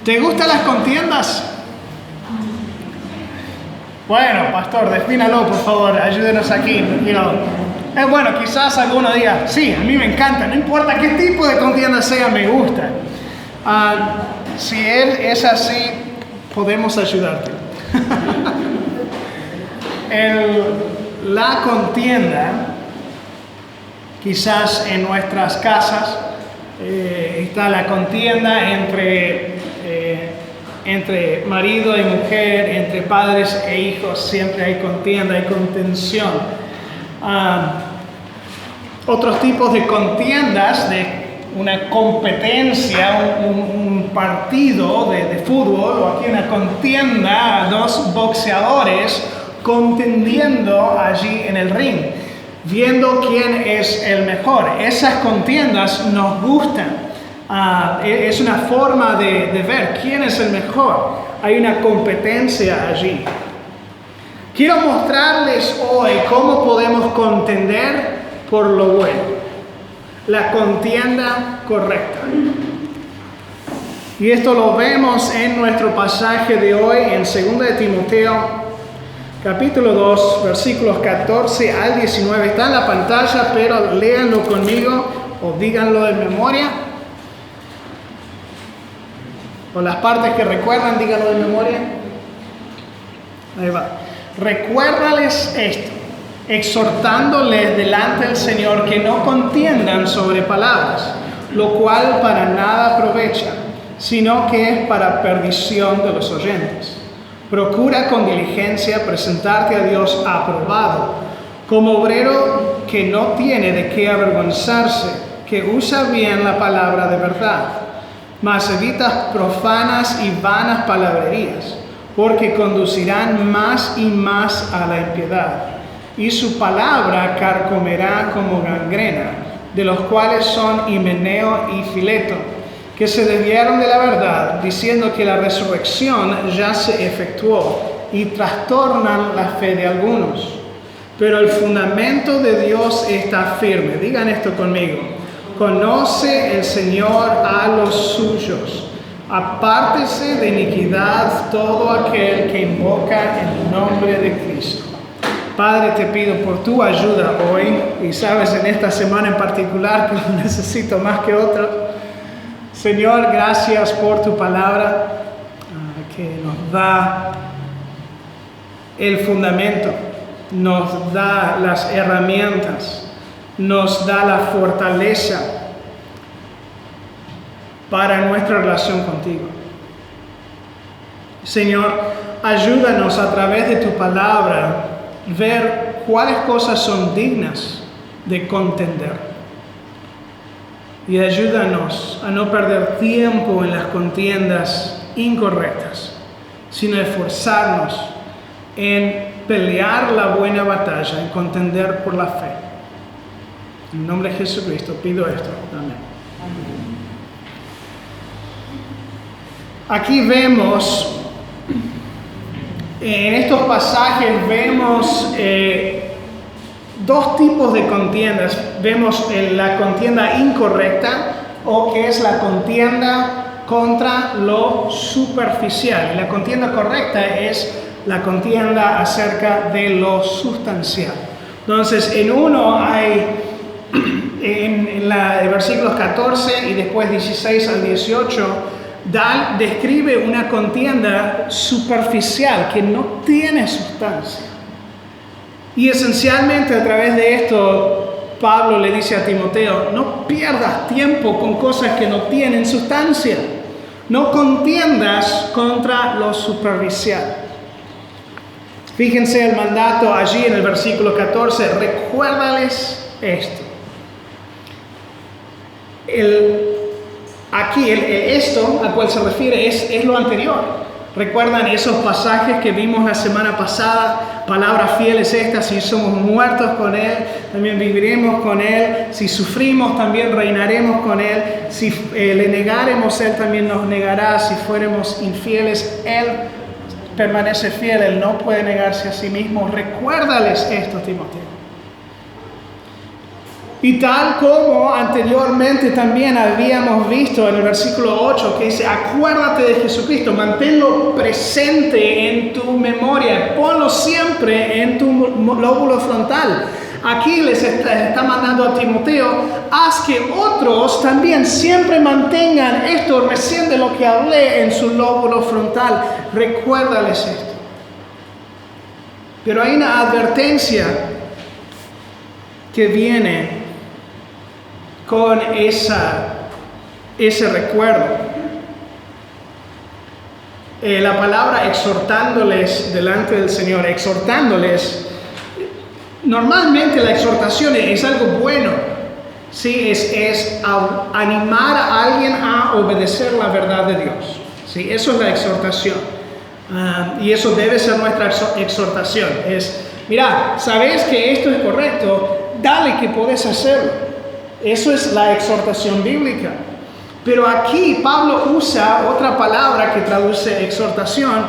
¿Te gustan las contiendas? Bueno, pastor, defínalo, por favor, ayúdenos aquí. Bueno, quizás alguno diga, sí, a mí me encanta, no importa qué tipo de contienda sea, me gusta. Si él es así, podemos ayudarte. La contienda, quizás en nuestras casas, está la contienda entre marido y mujer, entre padres e hijos, siempre hay contienda, hay contención. Otros tipos de contiendas, de una competencia, un partido de fútbol, o aquí una contienda, dos boxeadores contendiendo allí en el ring, viendo quién es el mejor. Esas contiendas nos gustan. Es una forma de ver quién es el mejor. Hay una competencia allí. Quiero mostrarles hoy cómo podemos contender por lo bueno. La contienda correcta. Y esto lo vemos en nuestro pasaje de hoy en 2 de Timoteo, capítulo 2, versículos 14 al 19. Está en la pantalla, pero léanlo conmigo o díganlo de memoria. O las partes que recuerdan, díganlo de memoria. Ahí va. Recuérdales esto, exhortándoles delante del Señor que no contiendan sobre palabras, lo cual para nada aprovecha, sino que es para perdición de los oyentes. Procura con diligencia presentarte a Dios aprobado, como obrero que no tiene de qué avergonzarse, que usa bien la palabra de verdad, mas evita profanas y vanas palabrerías, porque conducirán más y más a la impiedad, y su palabra carcomerá como gangrena, de los cuales son Himeneo y Fileto, que se desviaron de la verdad, diciendo que la resurrección ya se efectuó, y trastornan la fe de algunos. Pero el fundamento de Dios está firme. Digan esto conmigo. Conoce el Señor a los suyos. Apártese de iniquidad todo aquel que invoca el nombre de Cristo. Padre, te pido por tu ayuda hoy, y sabes, en esta semana en particular que lo necesito más que otra. Señor, gracias por tu palabra que nos da el fundamento, nos da las herramientas, nos da la fortaleza para nuestra relación contigo. Señor, ayúdanos a través de tu palabra ver cuáles cosas son dignas de contender. Y ayúdanos a no perder tiempo en las contiendas incorrectas, sino esforzarnos en pelear la buena batalla, en contender por la fe. En nombre de Jesucristo pido esto. Amén. Aquí vemos, en estos pasajes vemos dos tipos de contiendas. Vemos la contienda incorrecta, o que es la contienda contra lo superficial. Y la contienda correcta es la contienda acerca de lo sustancial. Entonces, en uno hay, en versículos 14 y después 16 al 18, describe una contienda superficial que no tiene sustancia. Y esencialmente a través de esto, Pablo le dice a Timoteo, no pierdas tiempo con cosas que no tienen sustancia. No contiendas contra lo superficial. Fíjense el mandato allí en el versículo 14, recuérdales esto. Aquí esto a cual se refiere es lo anterior. ¿Recuerdan esos pasajes que vimos la semana pasada? Palabra fiel es esta: si somos muertos con Él, también viviremos con Él. Si sufrimos, también reinaremos con Él. Si le negaremos, Él también nos negará. Si fuéramos infieles, Él permanece fiel. Él no puede negarse a sí mismo. Recuérdales esto, Timoteo. Y tal como anteriormente también habíamos visto en el versículo 8, que dice, acuérdate de Jesucristo, manténlo presente en tu memoria, ponlo siempre en tu lóbulo frontal. Aquí les está mandando a Timoteo, haz que otros también siempre mantengan esto recién de lo que hablé en su lóbulo frontal. Recuérdales esto. Pero hay una advertencia que viene con ese recuerdo. La palabra exhortándoles delante del Señor, exhortándoles, normalmente la exhortación es algo bueno, ¿sí? Es animar a alguien a obedecer la verdad de Dios, ¿sí? Eso es la exhortación, y eso debe ser nuestra exhortación, es, mira, sabes que esto es correcto, dale que puedes hacerlo. Eso es la exhortación bíblica. Pero aquí Pablo usa otra palabra que traduce exhortación,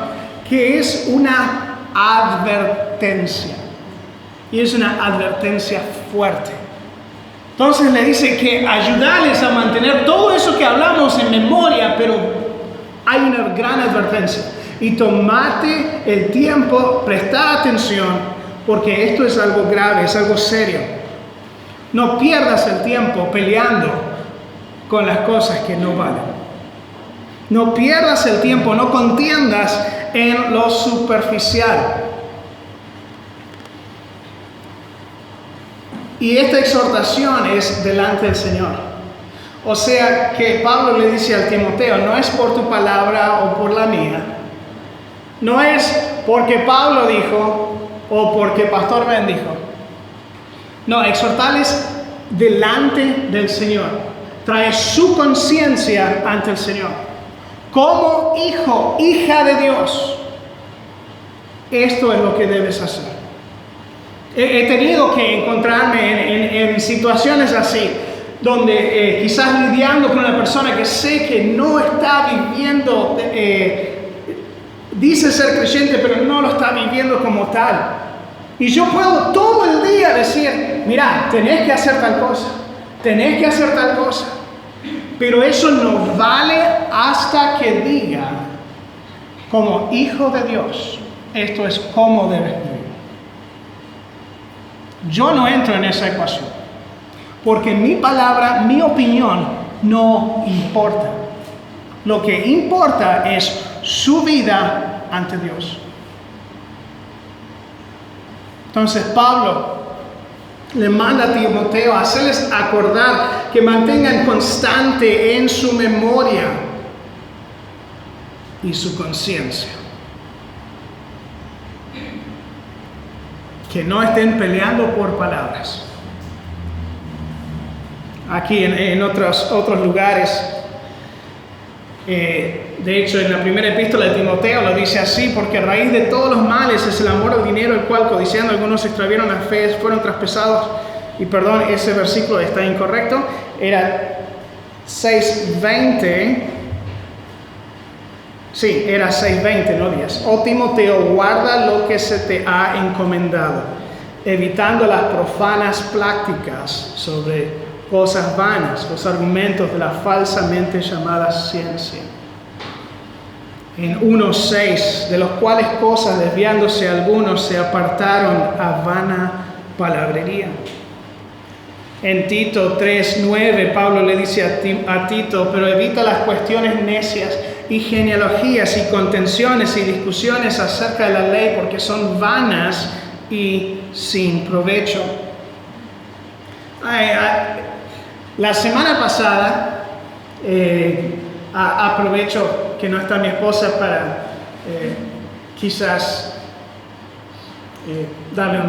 que es una advertencia. Y es una advertencia fuerte. Entonces le dice que ayudarles a mantener todo eso que hablamos en memoria, pero hay una gran advertencia. Y tomate el tiempo, presta atención, porque esto es algo grave, es algo serio. No pierdas el tiempo peleando con las cosas que no valen. No pierdas el tiempo, no contiendas en lo superficial. Y esta exhortación es delante del Señor. O sea que Pablo le dice al Timoteo, no es por tu palabra o por la mía. No es porque Pablo dijo o porque Pastor Ben dijo. No, exhortarles delante del Señor. Trae su conciencia ante el Señor. Como hijo, hija de Dios. Esto es lo que debes hacer. He tenido que encontrarme en situaciones así, donde quizás lidiando con una persona que sé que no está viviendo, dice ser creyente, pero no lo está viviendo como tal. Y yo puedo todo el día decir, mira, tenés que hacer tal cosa, tenés que hacer tal cosa. Pero eso no vale hasta que diga, como hijo de Dios, esto es cómo debes vivir. Yo no entro en esa ecuación, porque mi palabra, mi opinión, no importa. Lo que importa es su vida ante Dios. Entonces Pablo le manda a Timoteo a hacerles acordar que mantengan constante en su memoria y su conciencia. Que no estén peleando por palabras. Aquí en otros lugares, de hecho en la primera epístola de Timoteo lo dice así, porque a raíz de todos los males es el amor al dinero, el cual codiciando algunos extraviaron la fe, fueron traspasados, y perdón, ese versículo está incorrecto, era 6:20, sí, era 6:20, no 10. Oh Timoteo, guarda lo que se te ha encomendado, evitando las profanas prácticas sobre cosas vanas, los argumentos de la falsamente llamada ciencia. En 1:6, de los cuales cosas desviándose algunos se apartaron a vana palabrería. En Tito 3:9, Pablo le dice a Tito, pero evita las cuestiones necias y genealogías y contenciones y discusiones acerca de la ley, porque son vanas y sin provecho. La semana pasada, aprovecho que no está mi esposa para quizás darle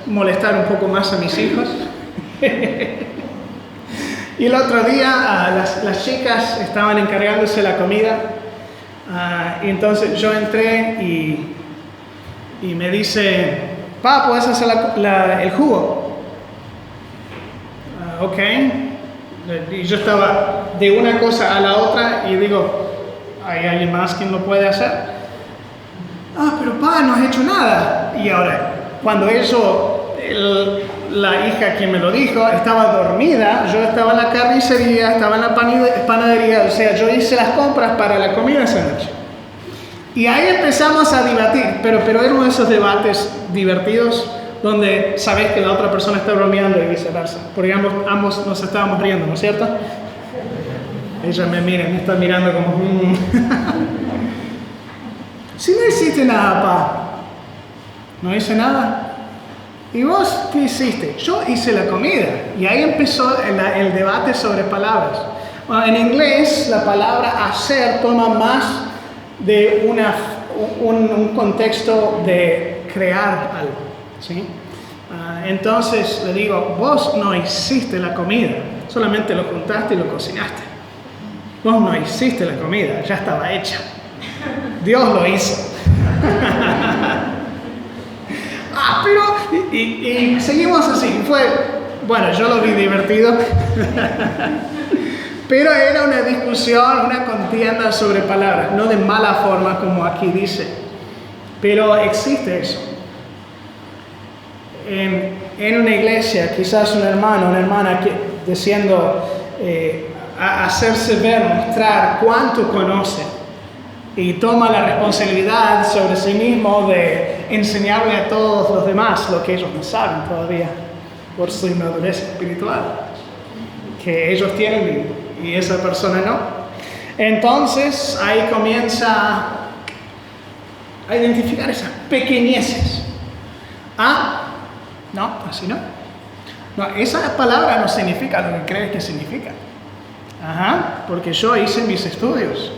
molestar un poco más a mis hijos. Y el otro día las chicas estaban encargándose la comida, y entonces yo entré y me dice, pa, ¿puedes hacer el jugo? Ok, y yo estaba de una cosa a la otra y digo, ¿hay alguien más que lo puede hacer? Pero pa, no has hecho nada. Y ahora, cuando eso, la hija que me lo dijo estaba dormida, yo estaba en la carnicería, estaba en la panadería, o sea, yo hice las compras para la comida esa noche. Y ahí empezamos a debatir, pero era uno de esos debates divertidos donde sabes que la otra persona está bromeando y viceversa, porque ambos nos estábamos riendo, ¿no es cierto? Ella me está mirando como... Si no hiciste nada, pa, no hice nada. ¿Y vos qué hiciste? Yo hice la comida. Y ahí empezó el debate sobre palabras. Bueno, en inglés, la palabra hacer toma más de un contexto de crear algo, ¿sí? Entonces le digo, vos no hiciste la comida, solamente lo juntaste y lo cocinaste. Vos no hiciste la comida, ya estaba hecha. Dios lo hizo. Pero y seguimos así. Bueno, yo lo vi divertido. Pero era una discusión, una contienda sobre palabras, no de mala forma como aquí dice. Pero existe eso. En una iglesia, quizás un hermano, una hermana diciendo, hacerse ver, mostrar cuánto conoce. Y toma la responsabilidad sobre sí mismo de enseñarle a todos los demás lo que ellos no saben todavía por su inmadurez espiritual, que ellos tienen y esa persona no. Entonces ahí comienza a identificar esas pequeñeces. No, así no. No, esa palabra no significa lo que crees que significa. Porque yo hice mis estudios.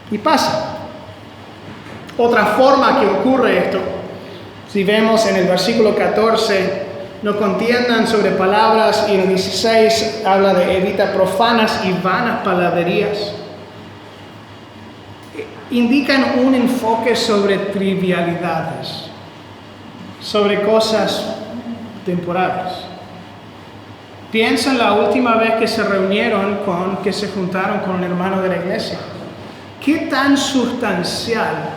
Y pasa. Otra forma que ocurre esto, si vemos en el versículo 14, no contiendan sobre palabras, y en el 16 habla de evita profanas y vanas palabrerías. Indican un enfoque sobre trivialidades, sobre cosas temporales. Piensa en la última vez que se que se juntaron con un hermano de la iglesia. ¿Qué tan sustancial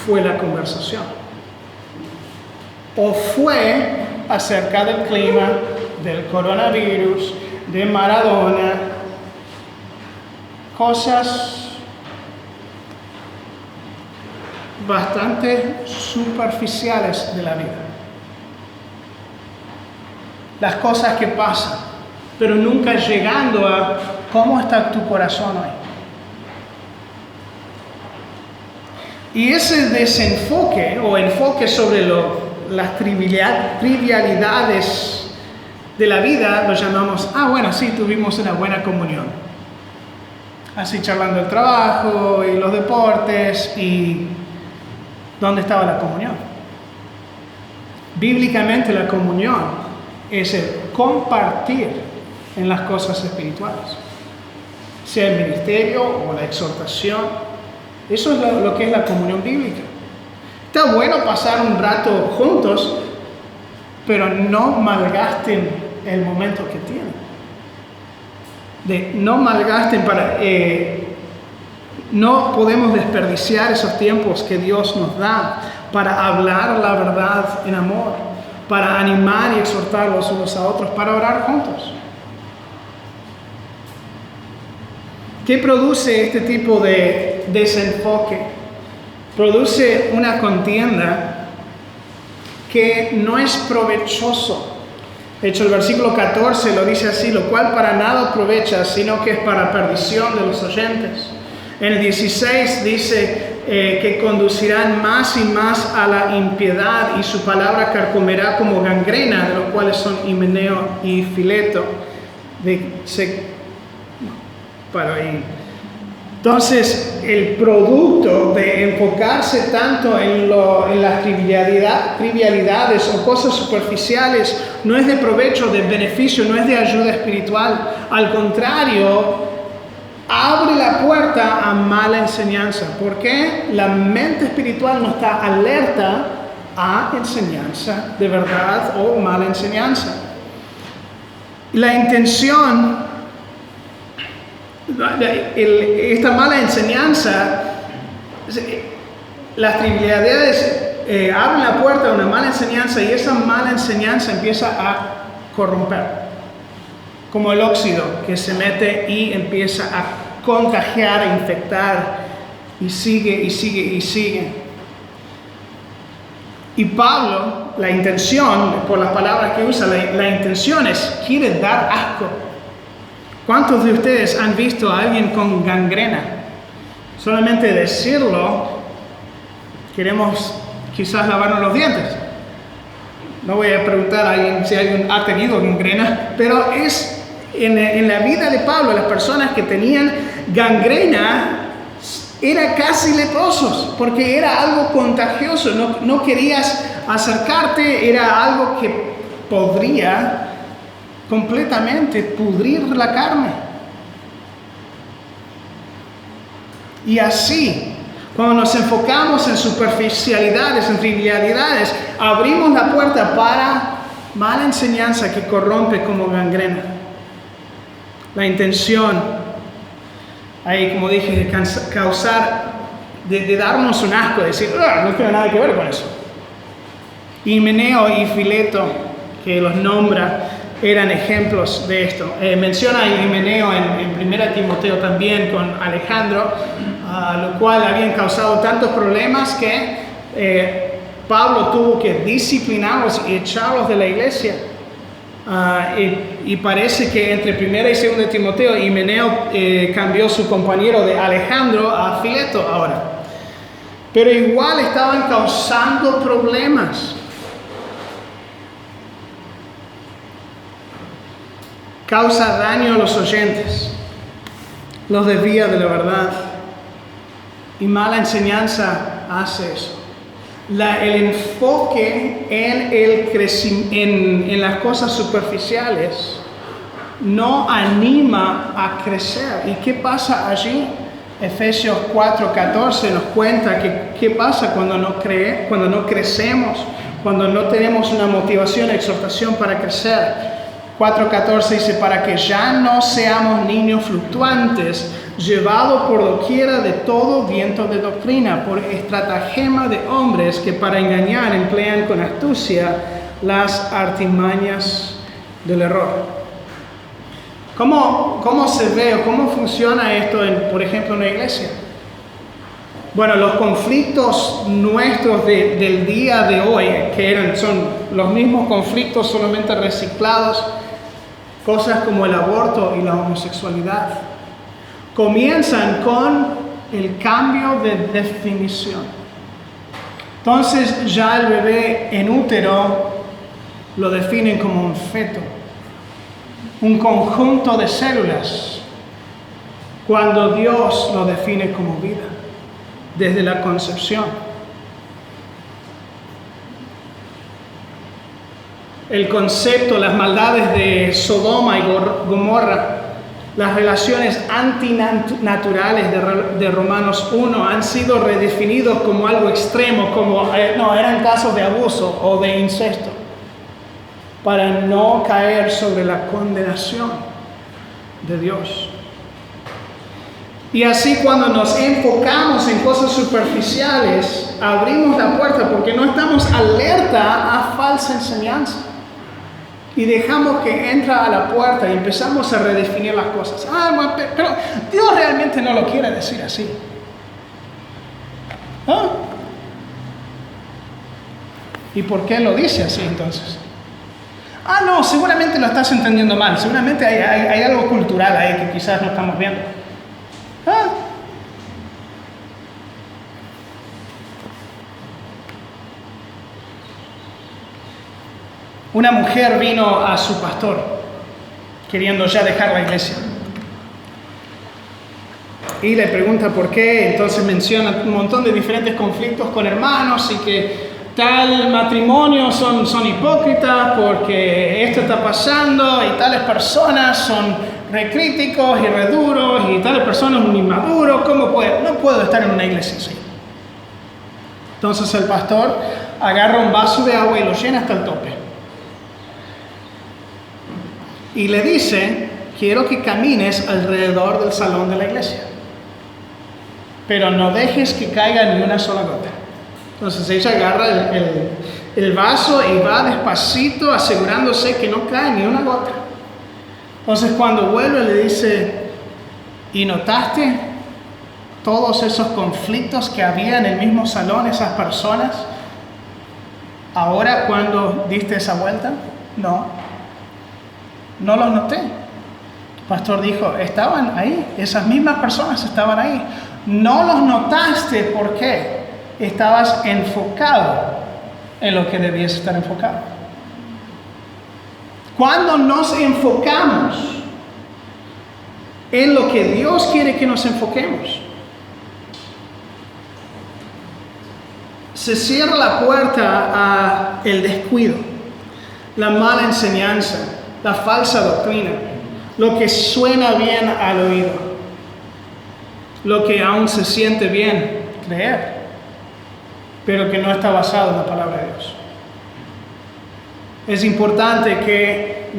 fue la conversación? ¿O fue acerca del clima, del coronavirus, de Maradona, cosas bastante superficiales de la vida? Las cosas que pasan, pero nunca llegando a cómo está tu corazón hoy. Y ese desenfoque o enfoque sobre las trivialidades de la vida lo llamamos, bueno, sí, tuvimos una buena comunión. Así charlando el trabajo y los deportes y ¿dónde estaba la comunión? Bíblicamente la comunión es el compartir en las cosas espirituales, sea el ministerio o la exhortación. Eso es lo que es la comunión bíblica. Está bueno pasar un rato juntos, pero no malgasten el momento que tienen. No malgasten no podemos desperdiciar esos tiempos que Dios nos da para hablar la verdad en amor, para animar y exhortar los unos a otros, para orar juntos. ¿Qué produce este tipo de desenfoque? Produce una contienda que no es provechoso. De hecho, el versículo 14 lo dice así, lo cual para nada aprovecha, sino que es para perdición de los oyentes. En el 16 dice que conducirán más y más a la impiedad y su palabra carcomerá como gangrena, de los cuales son Himeneo y Fileto. Entonces, el producto de enfocarse tanto en las trivialidades o cosas superficiales no es de provecho, de beneficio, no es de ayuda espiritual. Al contrario, abre la puerta a mala enseñanza. ¿Por qué? La mente espiritual no está alerta a enseñanza de verdad o mala enseñanza. La intención, esta mala enseñanza, las trivialidades abren la puerta a una mala enseñanza y esa mala enseñanza empieza a corromper. Como el óxido que se mete y empieza a contagiar, a infectar y sigue y sigue y sigue. Y Pablo, la intención, por las palabras que usa, la intención es, quiere dar asco. ¿Cuántos de ustedes han visto a alguien con gangrena? Solamente decirlo, queremos quizás lavarnos los dientes. No voy a preguntar a alguien si alguien ha tenido gangrena, pero es en la vida de Pablo, las personas que tenían gangrena eran casi leprosos, porque era algo contagioso, no querías acercarte, era algo que podría completamente pudrir la carne. Y así, cuando nos enfocamos en superficialidades, en trivialidades, abrimos la puerta para mala enseñanza que corrompe como gangrena. La intención, ahí como dije, de causar, de darnos un asco, de decir, no tiene nada que ver con eso. Himeneo y Fileto, que los nombra, eran ejemplos de esto. Menciona a Himeneo en 1 Timoteo también con Alejandro, lo cual habían causado tantos problemas que Pablo tuvo que disciplinarlos y echarlos de la iglesia. Y parece que entre 1 y 2 Timoteo, Himeneo cambió su compañero de Alejandro a Fileto ahora. Pero igual estaban causando problemas. Causa daño a los oyentes, los desvía de la verdad. Y mala enseñanza hace eso. El enfoque en las cosas superficiales no anima a crecer. ¿Y qué pasa allí? Efesios 4:14 nos cuenta qué pasa cuando no crecemos, cuando no tenemos una motivación, exhortación para crecer. 4:14 dice, para que ya no seamos niños fluctuantes, llevados por doquiera de todo viento de doctrina, por estratagema de hombres que para engañar emplean con astucia las artimañas del error. ¿Cómo se ve o cómo funciona esto, por ejemplo, en una iglesia? Bueno, los conflictos nuestros del día de hoy, son los mismos conflictos solamente reciclados, cosas como el aborto y la homosexualidad, comienzan con el cambio de definición. Entonces ya el bebé en útero lo definen como un feto, un conjunto de células, cuando Dios lo define como vida, desde la concepción. El concepto, las maldades de Sodoma y Gomorra, las relaciones antinaturales de Romanos 1 han sido redefinidos como algo extremo, eran casos de abuso o de incesto, para no caer sobre la condenación de Dios. Y así cuando nos enfocamos en cosas superficiales, abrimos la puerta porque no estamos alerta a falsa enseñanza. Y dejamos que entra a la puerta y empezamos a redefinir las cosas. Bueno, pero Dios realmente no lo quiere decir así. ¿Y por qué lo dice así entonces? No, seguramente lo estás entendiendo mal. Seguramente hay algo cultural ahí que quizás no estamos viendo. Una mujer vino a su pastor queriendo ya dejar la iglesia y le pregunta por qué. Entonces menciona un montón de diferentes conflictos con hermanos y que tal matrimonio son hipócritas porque esto está pasando y tales personas son re críticos y re duros y tales personas un inmaduro. ¿Cómo puede? No puedo estar en una iglesia así. Entonces el pastor agarra un vaso de agua y lo llena hasta el tope. Y le dice, quiero que camines alrededor del salón de la iglesia, pero no dejes que caiga ni una sola gota. Entonces ella agarra el vaso y va despacito asegurándose que no cae ni una gota. Entonces cuando vuelve le dice, ¿y notaste todos esos conflictos que había en el mismo salón, esas personas? Ahora cuando diste esa vuelta, no los noté. El pastor dijo, estaban ahí, esas mismas personas estaban ahí. No los notaste, ¿por qué? Estabas enfocado en lo que debías estar enfocado. Cuando nos enfocamos en lo que Dios quiere que nos enfoquemos, se cierra la puerta al descuido, la mala enseñanza, la falsa doctrina, lo que suena bien al oído, lo que aún se siente bien creer, pero que no está basado en la palabra de Dios. Es importante que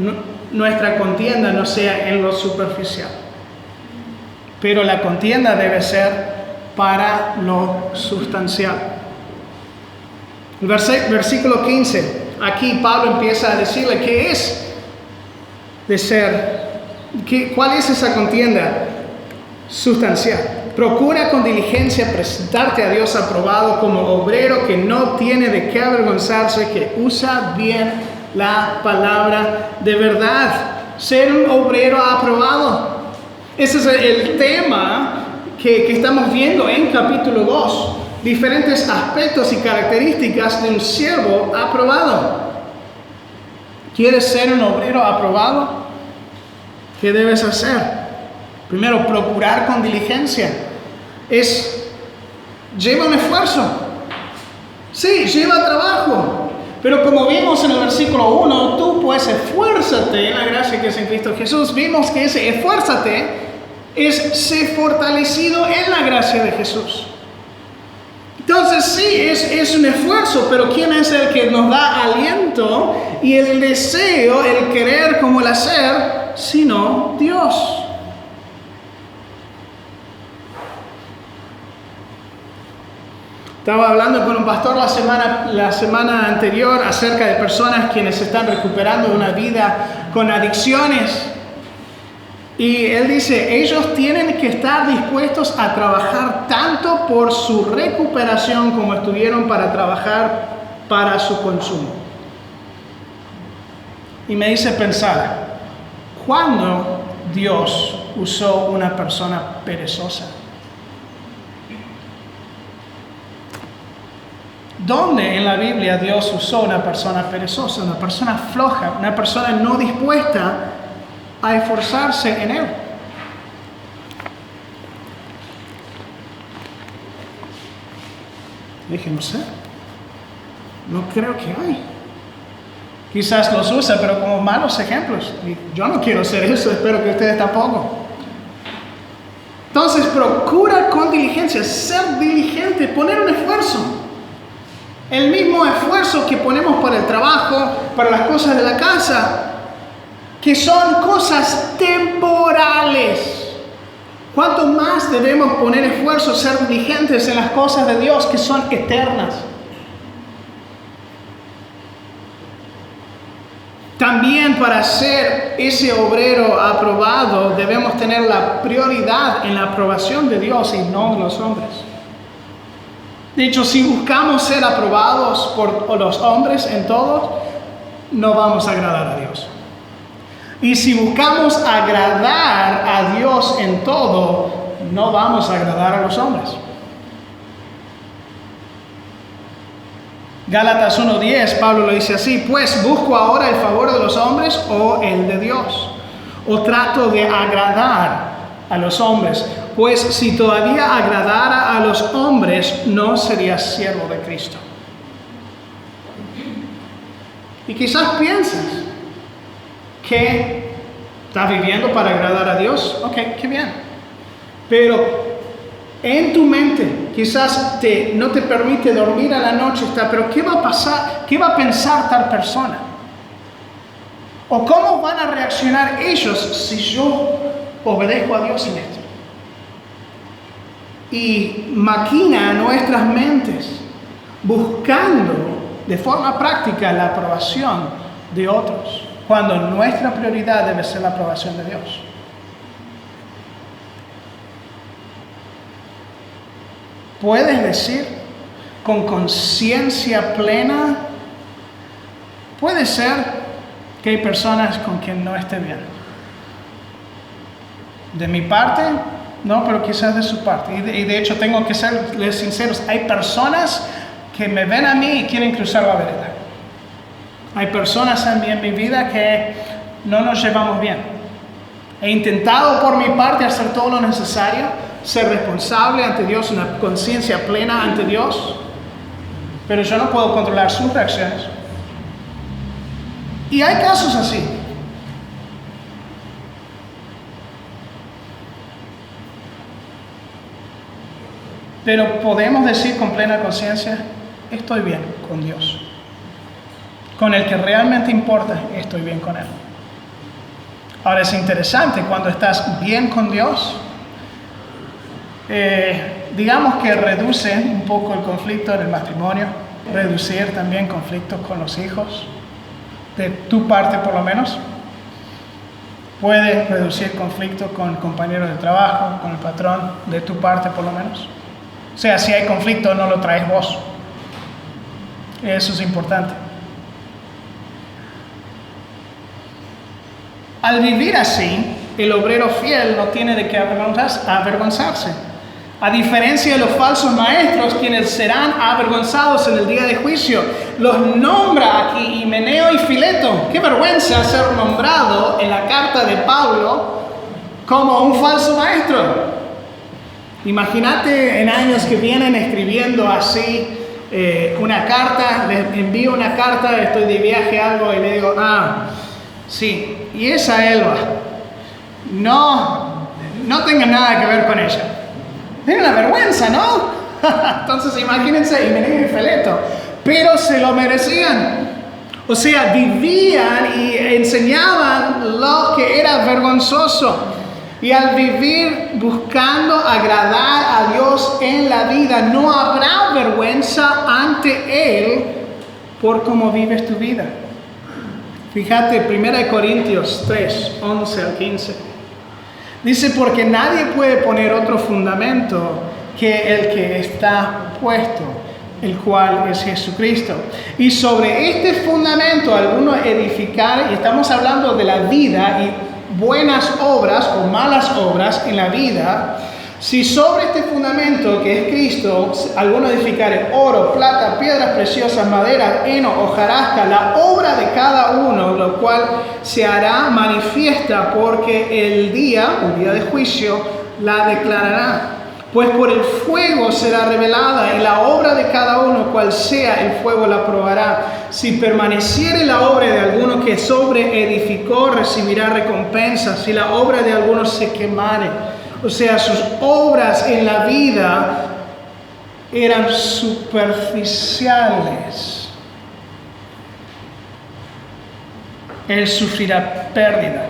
nuestra contienda no sea en lo superficial, pero la contienda debe ser para lo sustancial. El versículo 15, aquí Pablo empieza a decirle qué es de ser, cuál es esa contienda sustancial. Procura con diligencia presentarte a Dios aprobado como obrero que no tiene de qué avergonzarse, que usa bien la palabra de verdad. Ser un obrero aprobado. Ese es el tema que estamos viendo en capítulo 2. Diferentes aspectos y características de un siervo aprobado. ¿Quieres ser un obrero aprobado? ¿Qué debes hacer? Primero, procurar con diligencia. Lleva un esfuerzo. Sí, lleva trabajo. Pero como vimos en el versículo 1, tú pues esfuérzate en la gracia que es en Cristo Jesús. Vimos que ese esfuérzate es ser fortalecido en la gracia de Jesús. Entonces sí, es un esfuerzo, pero ¿quién es el que nos da aliento y el deseo, el querer como el hacer, sino Dios? Estaba hablando con un pastor la semana anterior acerca de personas quienes están recuperando una vida con adicciones. Y él dice, ellos tienen que estar dispuestos a trabajar tanto por su recuperación como estuvieron para trabajar para su consumo. Y me hice pensar, ¿cuándo Dios usó una persona perezosa? ¿Dónde en la Biblia Dios usó una persona perezosa, una persona floja, una persona no dispuesta a esforzarse en Él? Dije, no sé, no creo que hay. Quizás los usa, pero como malos ejemplos. Y yo no quiero ser eso, espero que ustedes tampoco. Entonces, procura con diligencia, ser diligente, poner un esfuerzo. El mismo esfuerzo que ponemos para el trabajo, para las cosas de la casa, que son cosas temporales. ¿Cuánto más debemos poner esfuerzo, ser diligentes en las cosas de Dios que son eternas? También para ser ese obrero aprobado debemos tener la prioridad en la aprobación de Dios y no de los hombres. De hecho, si buscamos ser aprobados por los hombres en todo, no vamos a agradar a Dios. Y si buscamos agradar a Dios en todo, no vamos a agradar a los hombres. Gálatas 1:10, Pablo lo dice así, pues busco ahora el favor de los hombres o el de Dios, o trato de agradar a los hombres, pues si todavía agradara a los hombres, no sería siervo de Cristo. Y quizás piensas que estás viviendo para agradar a Dios, ok, qué bien, pero en tu mente quizás no te permite dormir a la noche, pero ¿qué va a pasar? ¿Qué va a pensar tal persona? ¿O cómo van a reaccionar ellos si yo obedezco a Dios en esto? Y maquina nuestras mentes buscando de forma práctica la aprobación de otros, cuando nuestra prioridad debe ser la aprobación de Dios. Puedes decir con conciencia plena, puede ser que hay personas con quien no esté bien. De mi parte, no, pero quizás de su parte. Y de hecho tengo que serles sinceros, hay personas que me ven a mí y quieren cruzar la vereda. Hay personas en mi vida que no nos llevamos bien. He intentado por mi parte hacer todo lo necesario, ser responsable ante Dios, una conciencia plena ante Dios, pero yo no puedo controlar sus reacciones. Y hay casos así. Pero podemos decir con plena conciencia, estoy bien con Dios. Con el que realmente importa, estoy bien con Él. Ahora es interesante, cuando estás bien con Dios, digamos que reduce un poco el conflicto en el matrimonio, reducir también conflictos con los hijos, de tu parte por lo menos. Puede reducir conflicto con compañeros de trabajo, con el patrón, de tu parte por lo menos. O sea, si hay conflicto, no lo traes vos. Eso es importante. Al vivir así, el obrero fiel no tiene de qué avergonzarse. A diferencia de los falsos maestros, quienes serán avergonzados en el día de juicio, los nombra aquí Himeneo y Fileto. Qué vergüenza ser nombrado en la carta de Pablo como un falso maestro. Imagínate en años que vienen escribiendo así una carta, les envío una carta, estoy de viaje algo y le digo, sí, y esa Elba, no tenga nada que ver con ella. Es una vergüenza, ¿no? Entonces imagínense, Himeneo y Fileto, pero se lo merecían. O sea, vivían y enseñaban lo que era vergonzoso. Y al vivir buscando agradar a Dios en la vida, no habrá vergüenza ante Él por cómo vives tu vida. Fíjate, 1 Corintios 3, 11 al 15. Dice, porque nadie puede poner otro fundamento que el que está puesto, el cual es Jesucristo. Y sobre este fundamento alguno edificar, y estamos hablando de la vida y buenas obras o malas obras en la vida. Si sobre este fundamento que es Cristo, alguno edificare oro, plata, piedras preciosas, madera, heno, hojarasca, la obra de cada uno, lo cual se hará manifiesta porque el día de juicio, la declarará. Pues por el fuego será revelada y la obra de cada uno, cual sea el fuego, la probará. Si permaneciere la obra de alguno que sobre edificó, recibirá recompensa. Si la obra de alguno se quemare, o sea, sus obras en la vida eran superficiales, él sufrirá pérdida,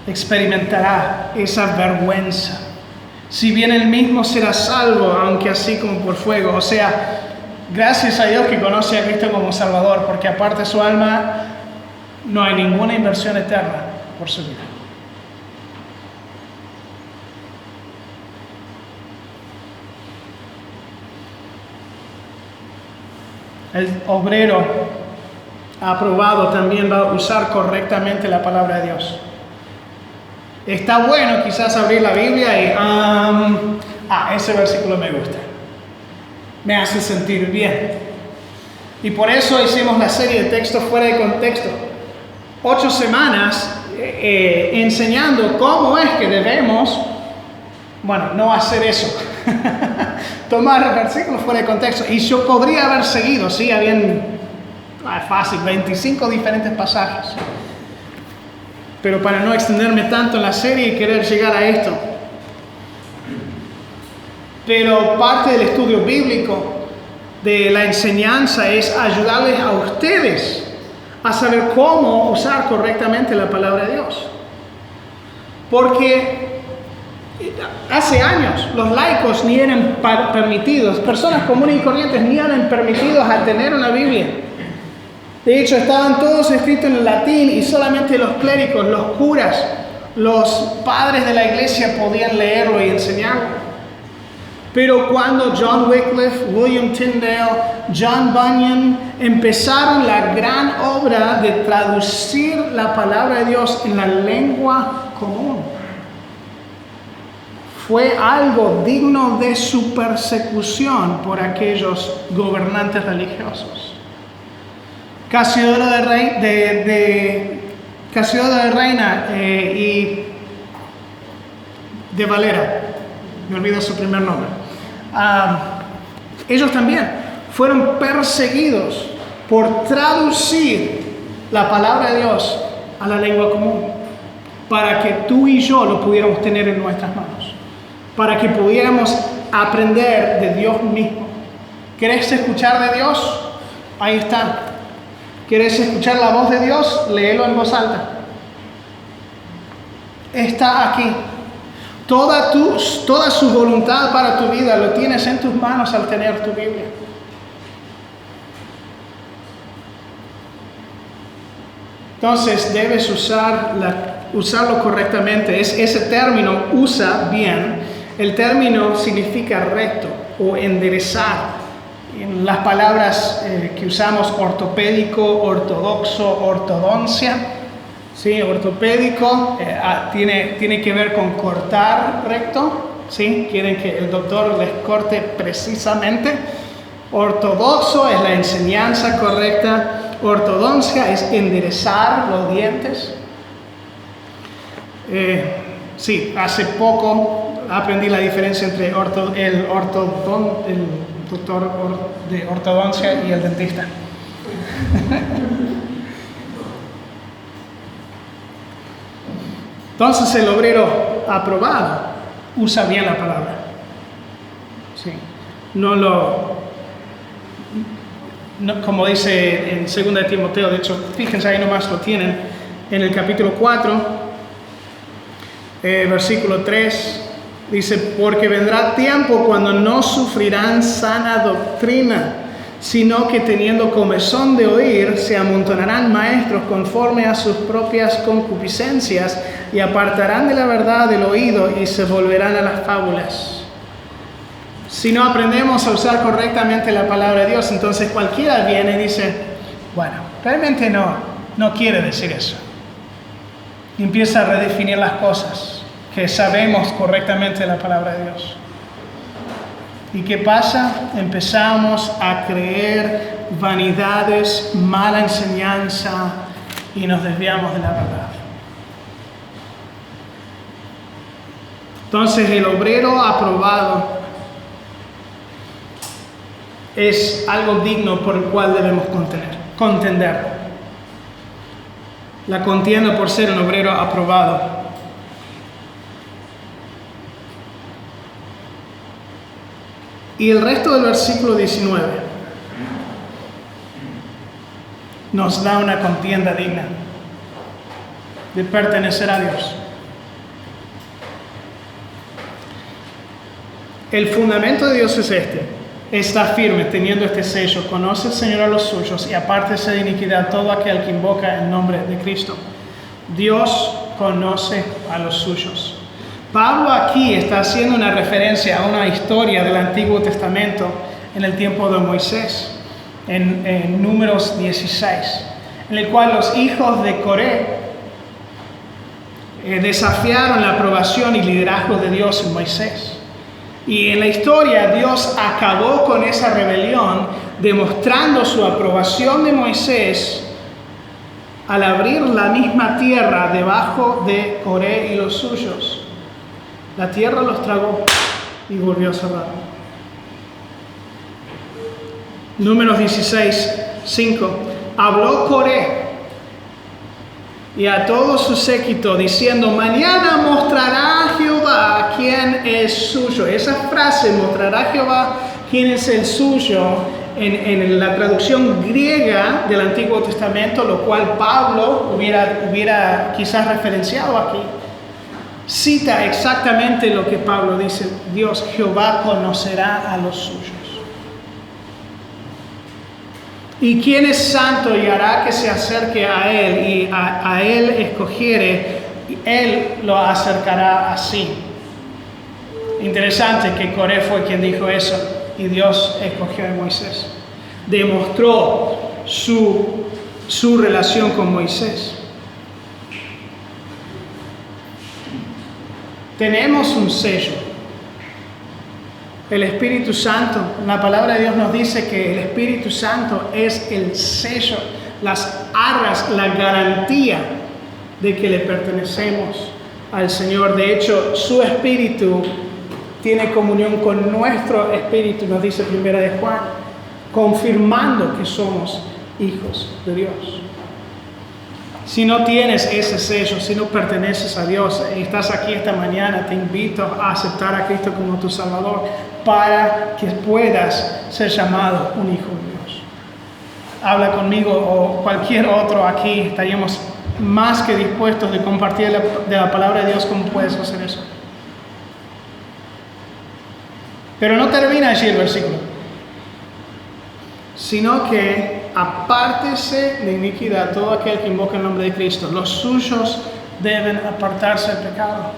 experimentará esa vergüenza. Si bien él mismo será salvo, aunque así como por fuego. O sea, gracias a Dios que conoce a Cristo como Salvador, porque aparte de su alma, no hay ninguna inversión eterna por su vida. El obrero aprobado también va a usar correctamente la palabra de Dios. Está bueno quizás abrir la Biblia y ese versículo me gusta, me hace sentir bien. Y por eso hicimos la serie de textos fuera de contexto. 8 semanas enseñando cómo es que debemos, no hacer eso. Tomar versículos fuera de contexto. Y yo podría haber seguido, sí, habían fácil 25 diferentes pasajes. Pero para no extenderme tanto en la serie y querer llegar a esto. Pero parte del estudio bíblico, de la enseñanza, es ayudarles a ustedes a saber cómo usar correctamente la palabra de Dios. Porque Hace años los laicos ni eran permitidos, personas comunes y corrientes ni eran permitidos a tener una Biblia. De hecho, estaban todos escritos en latín y solamente los clérigos, los curas, los padres de la iglesia podían leerlo y enseñarlo. Pero cuando John Wycliffe, William Tyndale, John Bunyan empezaron la gran obra de traducir la palabra de Dios en la lengua común, fue algo digno de su persecución por aquellos gobernantes religiosos. Casiodoro de Reina y de Valera, me olvido su primer nombre, ellos también fueron perseguidos por traducir la palabra de Dios a la lengua común, para que tú y yo lo pudiéramos tener en nuestras manos, para que pudiéramos aprender de Dios mismo. ¿Querés escuchar de Dios? Ahí está. ¿Quieres escuchar la voz de Dios? Léelo en voz alta. Está aquí. Toda su voluntad para tu vida lo tienes en tus manos al tener tu Biblia. Entonces debes usarlo correctamente. Ese término, usa bien, el término significa recto o enderezar. En las palabras que usamos, ortopédico, ortodoxo, ortodoncia. Sí, ortopédico tiene que ver con cortar recto. ¿Sí? Quieren que el doctor les corte precisamente. Ortodoxo es la enseñanza correcta. Ortodoncia es enderezar los dientes. Sí, hace poco aprendí la diferencia entre el doctor de ortodoncia y el dentista. Entonces el obrero aprobado usa bien la palabra. Sí. Como dice en 2 de Timoteo, de hecho, fíjense ahí nomás lo tienen, en el capítulo 4, versículo 3, dice, porque vendrá tiempo cuando no sufrirán sana doctrina, sino que teniendo comezón de oír, se amontonarán maestros conforme a sus propias concupiscencias y apartarán de la verdad del oído y se volverán a las fábulas. Si no aprendemos a usar correctamente la palabra de Dios, entonces cualquiera viene y dice, bueno, realmente no quiere decir eso. Y empieza a redefinir las cosas que sabemos correctamente la palabra de Dios. ¿Y qué pasa? Empezamos a creer vanidades, mala enseñanza y nos desviamos de la verdad. Entonces el obrero aprobado es algo digno por el cual debemos contender. La contienda por ser un obrero aprobado. Y el resto del versículo 19 nos da una contienda digna de pertenecer a Dios. El fundamento de Dios es este. Está firme, teniendo este sello. Conoce el Señor a los suyos y apártese de iniquidad todo aquel que invoca el nombre de Cristo. Dios conoce a los suyos. Pablo aquí está haciendo una referencia a una historia del Antiguo Testamento en el tiempo de Moisés, en Números 16, en el cual los hijos de Coré desafiaron la aprobación y liderazgo de Dios en Moisés. Y en la historia Dios acabó con esa rebelión, demostrando su aprobación de Moisés al abrir la misma tierra debajo de Coré y los suyos. La tierra los tragó y volvió a cerrar. Números 16, 5. Habló Coré y a todo su séquito diciendo, mañana mostrará Jehová quién es suyo. Esa frase, mostrará Jehová quién es el suyo, en la traducción griega del Antiguo Testamento, lo cual Pablo hubiera quizás referenciado aquí. cita exactamente lo que Pablo dice: Dios, Jehová, conocerá a los suyos. Y quien es santo y hará que se acerque a él, y a él escogiere, él lo acercará así. Interesante que Coré fue quien dijo eso, y Dios escogió a Moisés. Demostró su relación con Moisés. Tenemos un sello. El Espíritu Santo, la palabra de Dios nos dice que el Espíritu Santo es el sello, las arras, la garantía de que le pertenecemos al Señor. De hecho, su Espíritu tiene comunión con nuestro Espíritu, nos dice 1 de Juan, confirmando que somos hijos de Dios. Si no tienes ese sello, si no perteneces a Dios y estás aquí esta mañana, te invito a aceptar a Cristo como tu Salvador para que puedas ser llamado un hijo de Dios. Habla conmigo o cualquier otro aquí, estaríamos más que dispuestos de compartir de la palabra de Dios. ¿Cómo puedes hacer eso? Pero no termina allí el versículo, sino que apártese de iniquidad todo aquel que invoca el nombre de Cristo. Los suyos deben apartarse del pecado.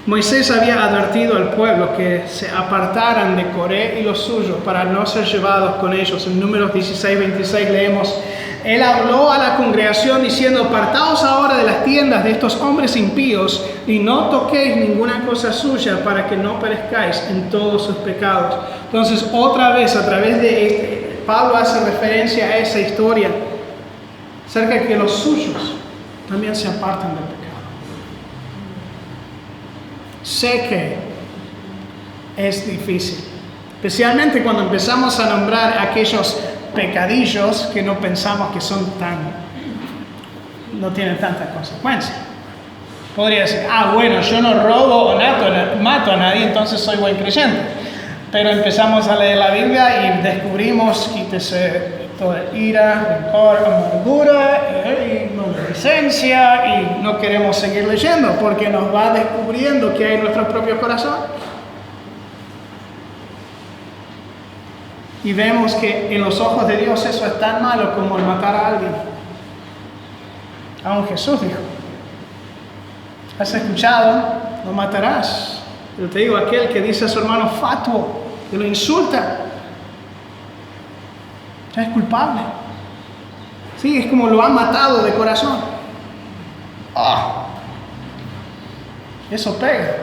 Moisés había advertido al pueblo que se apartaran de Coré y los suyos para no ser llevados con ellos. En Números 16:26 leemos: Él habló a la congregación diciendo: apartaos ahora de las tiendas de estos hombres impíos y no toquéis ninguna cosa suya para que no perezcáis en todos sus pecados. Entonces, otra vez, a través de Pablo hace referencia a esa historia acerca de que los suyos también se apartan del pecado. Sé que es difícil, especialmente cuando empezamos a nombrar aquellos pecadillos que no pensamos que no tienen tanta consecuencia. Podría decir: bueno, yo no robo o mato a nadie, entonces soy buen creyente. Pero empezamos a leer la Biblia y descubrimos: quítese toda ira, rencor, amargura y maledicencia, y no queremos seguir leyendo porque nos va descubriendo que hay en nuestro propio corazón. Y vemos que en los ojos de Dios eso es tan malo como el matar a alguien. Aún Jesús dijo: ¿has escuchado? No matarás. Pero te digo, aquel que dice a su hermano fatuo, que lo insulta, ya es culpable. Sí, es como lo ha matado de corazón. Eso pega.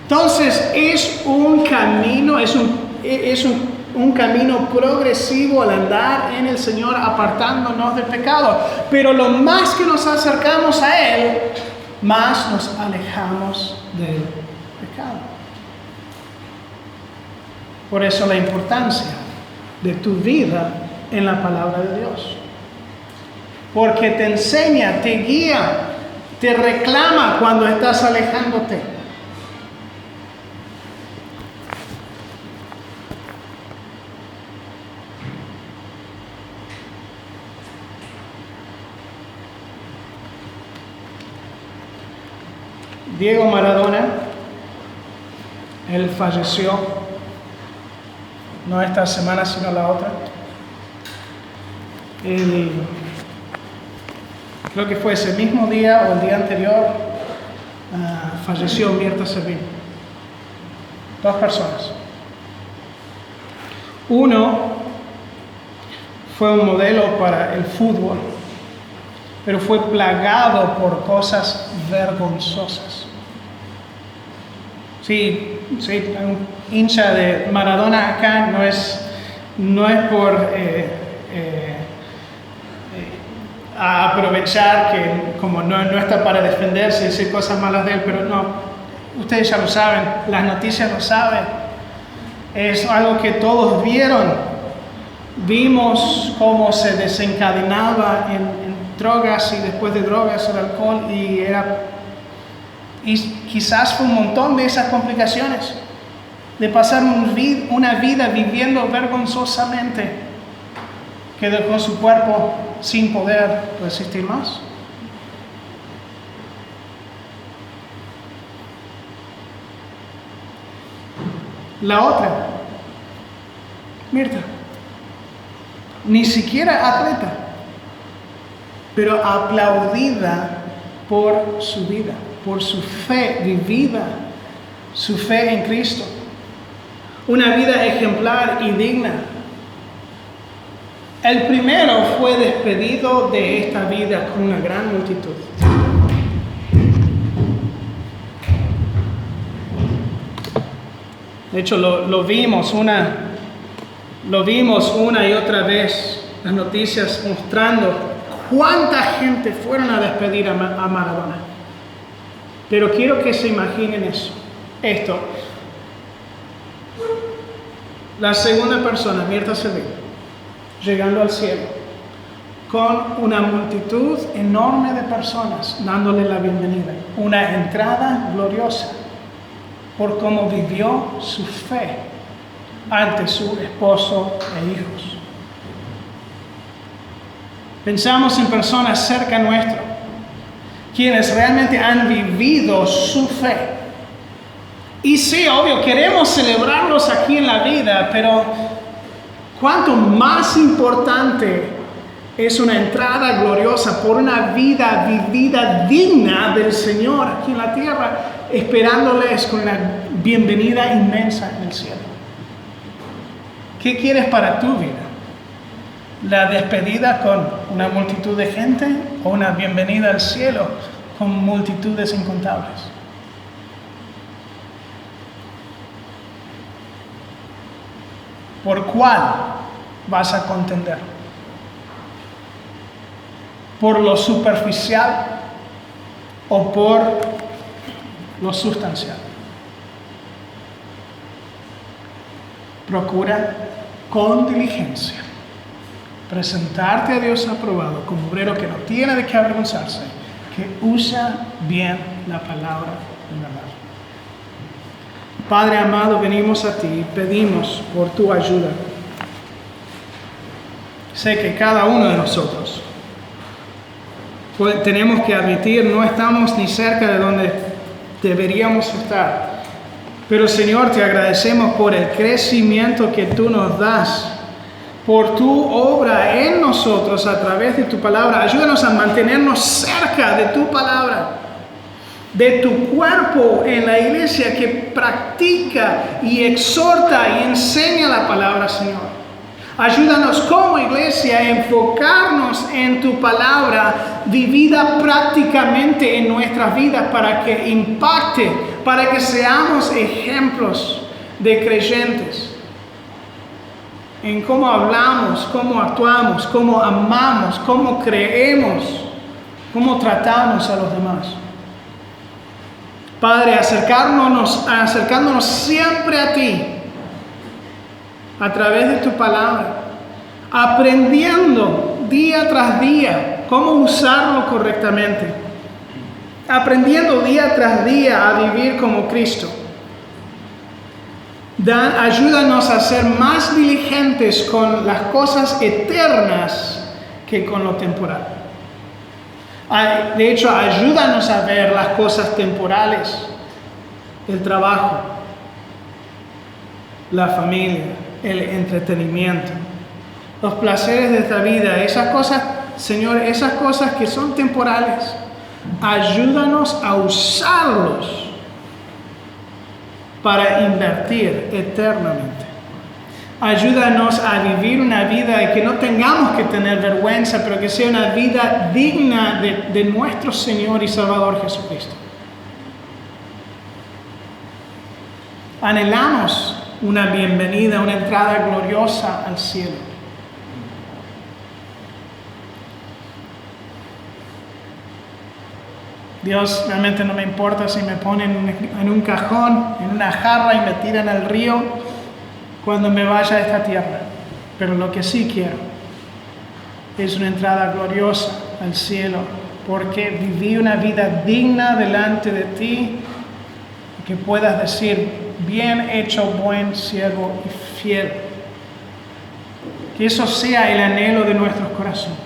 Entonces es un camino, es un camino progresivo al andar en el Señor, apartándonos del pecado. Pero lo más que nos acercamos a Él, más nos alejamos del pecado. Por eso la importancia de tu vida en la palabra de Dios. Porque te enseña, te guía, te reclama cuando estás alejándote. Diego Maradona, él falleció no esta semana sino la otra. Creo que fue ese mismo día o el día anterior, falleció Mirta Servín. 2 personas. Uno fue un modelo para el fútbol, pero fue plagado por cosas vergonzosas. Sí, un hincha de Maradona acá no es por aprovechar que como no está para defenderse y decir cosas malas de él, pero no, ustedes ya lo saben, las noticias lo saben, es algo que todos vimos cómo se desencadenaba en drogas y después de drogas el alcohol, y quizás fue un montón de esas complicaciones de pasar una vida viviendo vergonzosamente, que dejó su cuerpo sin poder resistir más. La otra, Mirta, ni siquiera atleta, pero aplaudida por su vida, por su fe vivida, su fe en Cristo. Una vida ejemplar y digna. El primero fue despedido de esta vida con una gran multitud. De hecho, lo vimos una y otra vez, las noticias mostrando cuánta gente fueron a despedir a Maradona. Pero quiero que se imaginen esto. La segunda persona, Mirta Sevilla, llegando al cielo, con una multitud enorme de personas dándole la bienvenida. Una entrada gloriosa por cómo vivió su fe ante su esposo e hijos. Pensamos en personas cerca nuestro, quienes realmente han vivido su fe. Y sí, obvio, queremos celebrarlos aquí en la vida, pero cuánto más importante es una entrada gloriosa por una vida vivida digna del Señor aquí en la tierra, esperándoles con una bienvenida inmensa en el cielo. ¿Qué quieres para tu vida? ¿La despedida con una multitud de gente o una bienvenida al cielo con multitudes incontables? ¿Por cuál vas a contender? ¿Por lo superficial o por lo sustancial? Procura con diligencia presentarte a Dios aprobado como obrero que no tiene de qué avergonzarse, que usa bien la palabra de verdad. Padre amado, venimos a ti y pedimos por tu ayuda. Sé que cada uno de nosotros tenemos que admitir, no estamos ni cerca de donde deberíamos estar. Pero Señor, te agradecemos por el crecimiento que tú nos das, por tu obra en nosotros a través de tu palabra. Ayúdanos a mantenernos cerca de tu palabra, de tu cuerpo en la iglesia que practica y exhorta y enseña la palabra, Señor. Ayúdanos como iglesia a enfocarnos en tu palabra vivida prácticamente en nuestras vidas para que impacte, para que seamos ejemplos de creyentes en cómo hablamos, cómo actuamos, cómo amamos, cómo creemos, cómo tratamos a los demás. Padre, acercándonos siempre a ti, a través de tu palabra, aprendiendo día tras día cómo usarlo correctamente, aprendiendo día tras día a vivir como Cristo. Ayúdanos a ser más diligentes con las cosas eternas que con lo temporal. De hecho, ayúdanos a ver las cosas temporales, el trabajo, la familia, el entretenimiento, los placeres de esta vida, esas cosas, Señor, esas cosas que son temporales, ayúdanos a usarlos para invertir eternamente. Ayúdanos a vivir una vida y que no tengamos que tener vergüenza, pero que sea una vida digna de nuestro Señor y Salvador Jesucristo. Anhelamos una bienvenida, una entrada gloriosa al cielo. Dios, realmente no me importa si me ponen en un cajón, en una jarra y me tiran al río cuando me vaya a esta tierra. Pero lo que sí quiero es una entrada gloriosa al cielo, porque viví una vida digna delante de ti, y que puedas decir, bien hecho, buen siervo y fiel. Que eso sea el anhelo de nuestros corazones.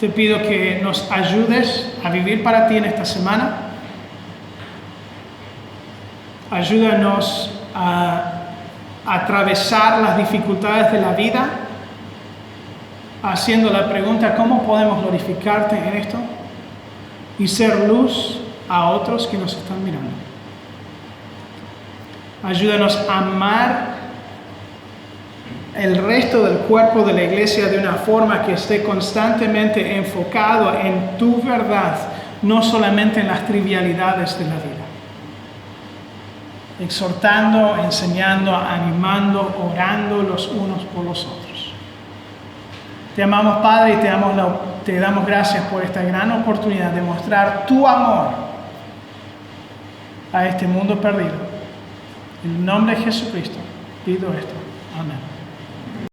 Te pido que nos ayudes a vivir para ti en esta semana, Ayúdanos a atravesar las dificultades de la vida haciendo la pregunta, ¿cómo podemos glorificarte en esto? Y ser luz a otros que nos están mirando. Ayúdanos a amar el resto del cuerpo de la iglesia de una forma que esté constantemente enfocado en tu verdad, no solamente en las trivialidades de la vida. Exhortando, enseñando, animando, orando los unos por los otros. Te amamos, Padre, y te damos gracias por esta gran oportunidad de mostrar tu amor a este mundo perdido. En el nombre de Jesucristo pido esto. Amén.